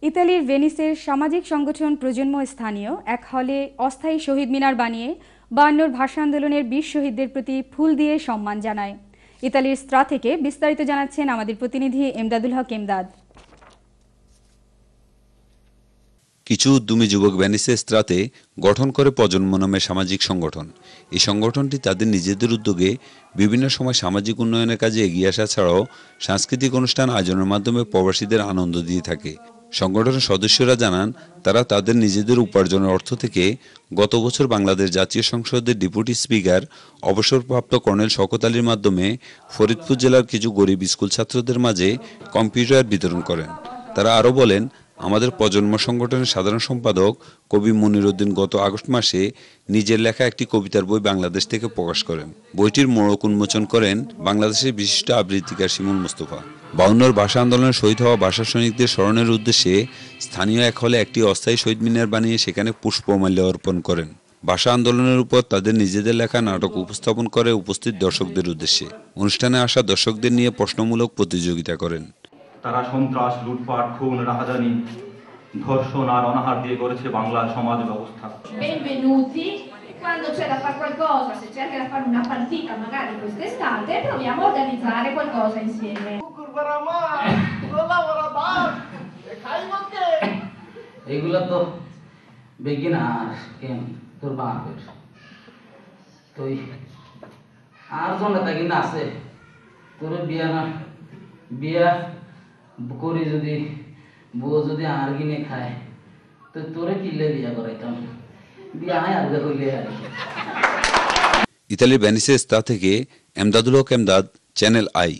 ইতালির ভেনিসের সামাজিক সংগঠন প্রজন্ম স্থানীয় এক হলে অস্থায়ী শহীদ মিনার বানিয়ে ৫২ ভাষা আন্দোলনের ২০ শহীদদের প্রতি ফুল দিয়ে সম্মান জানায়। ইতালির স্ত্রা থেকে বিস্তারিত জানাচ্ছেন আমাদের প্রতিনিধি এমদাদুল হক এমদাদ। কিছু উদ্যমী যুবক ভেনিসের স্ত্রাতে গঠন করে প্রজন্ম নামের সামাজিক সংগঠন। এই সংগঠনটি তাদের নিজেদের উদ্যোগে বিভিন্ন সময় সামাজিক উন্নয়নের কাজে এগিয়ে আসা ছাড়াও সাংস্কৃতিক অনুষ্ঠান আয়োজনের মাধ্যমে প্রবাসীদের আনন্দ দিয়ে থাকে। সংগঠনের সদস্যরা জানান, তারা তাদের নিজেদের উপার্জনের অর্থ থেকে গত বছর বাংলাদেশ জাতীয় সংসদের ডেপুটি স্পিকার অবসরপ্রাপ্ত কর্নেল শওকত আলীর মাধ্যমে ফরিদপুর জেলার কিছু গরিব স্কুল ছাত্রদের মাঝে কম্পিউটার বিতরণ করেন। তারা আরও বলেন, আমাদের প্রজন্ম সংগঠনের সাধারণ সম্পাদক কবি মনির উদ্দিন গত আগস্ট মাসে নিজের লেখা একটি কবিতার বই বাংলাদেশ থেকে প্রকাশ করেন। বইটির মোড়ক উন্মোচন করেন বাংলাদেশের বিশিষ্ট আবৃত্তিকার শিমুল মুস্তফা। ৫২ ভাষা আন্দোলনে শহীদ হওয়া ভাষা সৈনিকদের স্মরণের উদ্দেশ্যে স্থানীয় এক হলে একটি অস্থায়ী শহীদ মিনার বানিয়ে সেখানে পুষ্পমাল্য অর্পণ করেন। ভাষা আন্দোলনের উপর তাদের নিজেদের লেখা নাটক উপস্থাপন করে উপস্থিত দর্শকদের উদ্দেশ্যে। অনুষ্ঠানে আসা দর্শকদের নিয়ে প্রশ্নমূলক প্রতিযোগিতা করেন। তারা সন্ত্রাস, লুটপাট, খুন, রাহাজানি, ধর্ষণ আর অনাহার দিয়ে করেছে বাংলার সমাজ ব্যবস্থা। Benvenuti, quando c'è da fare qualcosa, se c'è da fare una partita magari quest'estate, proviamo a organizzare qualcosa insieme. এগুলা তো বেগিনার কেন তোর বাপের তুই আর জন্য তাকে না আছে তোর বিয়া করি যদি বউ যদি আর কিনে খায় তো তোরে কিনলে বিয়া করাইতাম বিয়া হয় আর হইলে আর। ইতালির ভেনিসের স্ত্রা থেকে এমদাদুল হক এমদাদ, চ্যানেল আই।